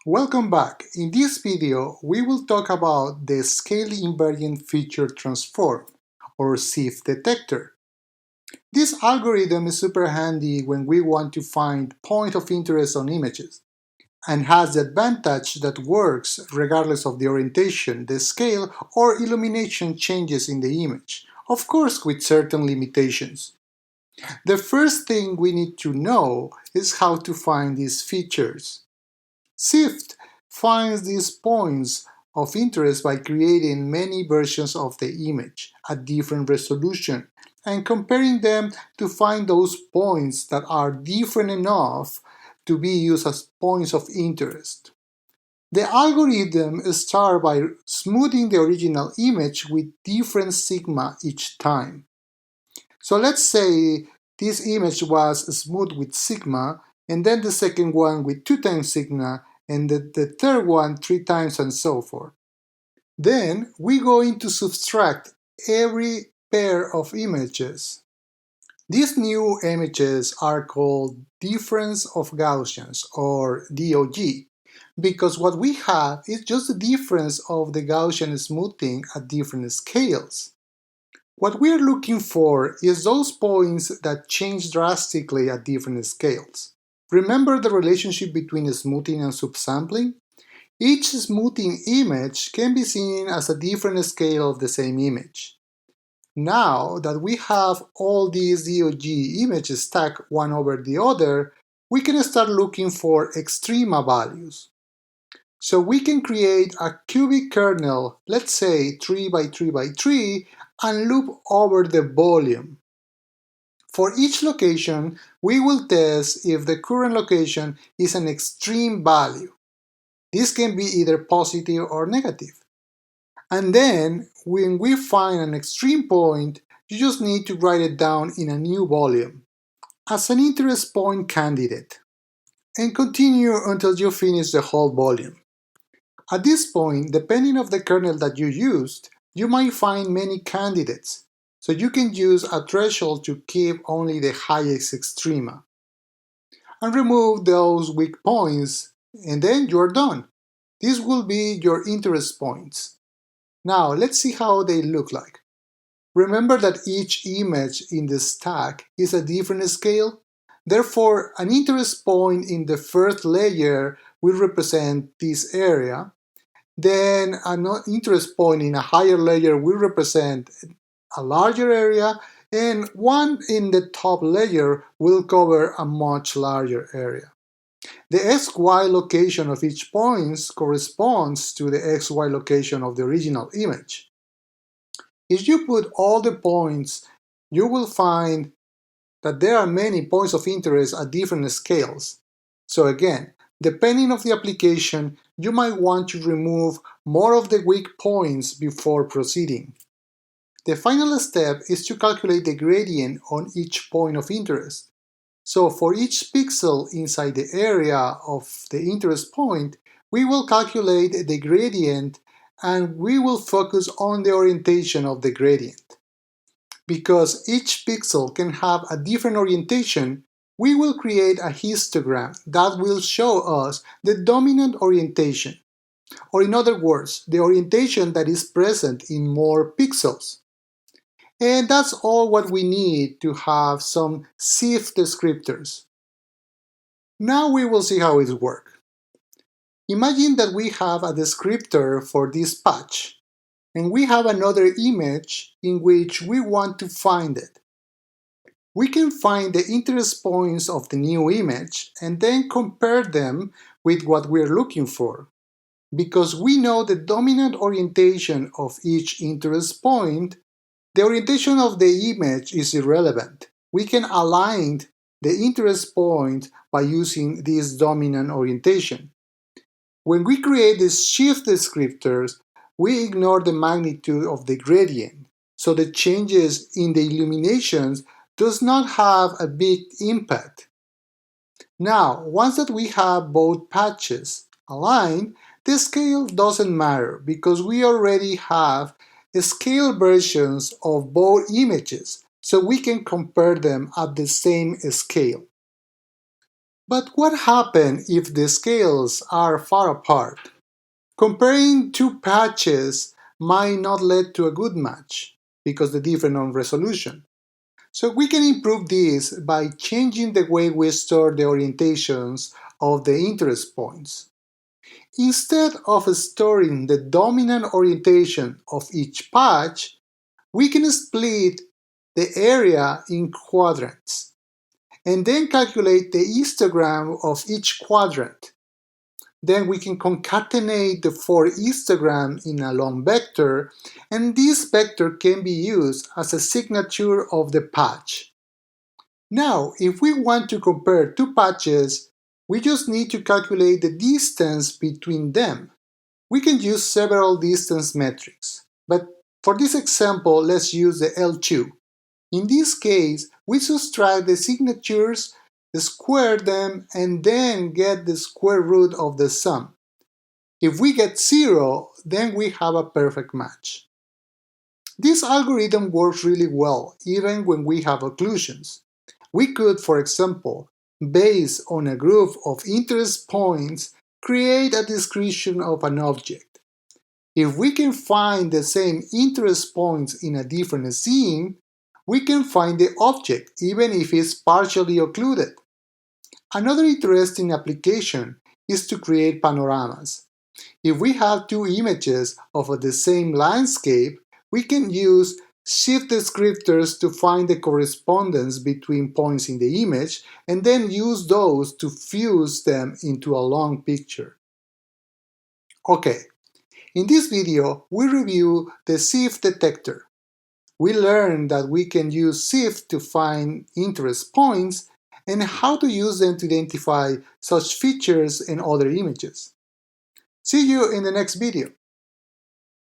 Welcome back. In this video, we will talk about the Scale Invariant Feature Transform, or SIFT detector. This algorithm is super handy when we want to find point of interest on images, and has the advantage that works regardless of the orientation, the scale, or illumination changes in the image, of course with certain limitations. The first thing we need to know is how to find these features. SIFT finds these points of interest by creating many versions of the image at different resolution and comparing them to find those points that are different enough to be used as points of interest. The algorithm starts by smoothing the original image with different sigma each time. So let's say this image was smooth with sigma, and then the second one with 2 times sigma, and the third one 3 times, and so forth. Then we're going to subtract every pair of images. These new images are called difference of Gaussians, or DOG, because what we have is just the difference of the Gaussian smoothing at different scales. What we're looking for is those points that change drastically at different scales. Remember the relationship between smoothing and subsampling? Each smoothing image can be seen as a different scale of the same image. Now that we have all these DOG images stacked one over the other, we can start looking for extrema values. So we can create a cubic kernel, let's say 3 by 3 by 3, and loop over the volume. For each location, we will test if the current location is an extreme value. This can be either positive or negative. And then, when we find an extreme point, you just need to write it down in a new volume as an interest point candidate, and continue until you finish the whole volume. At this point, depending on the kernel that you used, you might find many candidates, so you can use a threshold to keep only the highest extrema, and remove those weak points, and then you're done. This will be your interest points. Now let's see how they look like. Remember that each image in the stack is a different scale. Therefore, an interest point in the first layer will represent this area. Then an interest point in a higher layer will represent a larger area, and one in the top layer will cover a much larger area. The XY location of each point corresponds to the XY location of the original image. If you put all the points, you will find that there are many points of interest at different scales. So again, depending on the application, you might want to remove more of the weak points before proceeding. The final step is to calculate the gradient on each point of interest. So for each pixel inside the area of the interest point, we will calculate the gradient, and we will focus on the orientation of the gradient. Because each pixel can have a different orientation, we will create a histogram that will show us the dominant orientation, or in other words, the orientation that is present in more pixels. And that's all what we need to have some SIFT descriptors. Now we will see how it works. Imagine that we have a descriptor for this patch, and we have another image in which we want to find it. We can find the interest points of the new image and then compare them with what we're looking for. Because we know the dominant orientation of each interest point, the orientation of the image is irrelevant. We can align the interest point by using this dominant orientation. When we create these shift descriptors, we ignore the magnitude of the gradient, so the changes in the illuminations does not have a big impact. Now, once that we have both patches aligned, the scale doesn't matter because we already have scale versions of both images, so we can compare them at the same scale. But what happens if the scales are far apart? Comparing two patches might not lead to a good match because they differ on resolution. So we can improve this by changing the way we store the orientations of the interest points. Instead of storing the dominant orientation of each patch, we can split the area in quadrants and then calculate the histogram of each quadrant. Then we can concatenate the four histograms in a long vector, and this vector can be used as a signature of the patch. Now, if we want to compare two patches, we just need to calculate the distance between them. We can use several distance metrics, but for this example, let's use the L2. In this case, we subtract the signatures, square them, and then get the square root of the sum. If we get 0, then we have a perfect match. This algorithm works really well even when we have occlusions. We could, for example, based on a group of interest points, create a description of an object. If we can find the same interest points in a different scene, we can find the object even if it's partially occluded. Another interesting application is to create panoramas. If we have two images of the same landscape, we can use SIFT descriptors to find the correspondence between points in the image and then use those to fuse them into a long picture. Okay, in this video we review the SIFT detector. We learned that we can use SIFT to find interest points and how to use them to identify such features in other images. See you in the next video.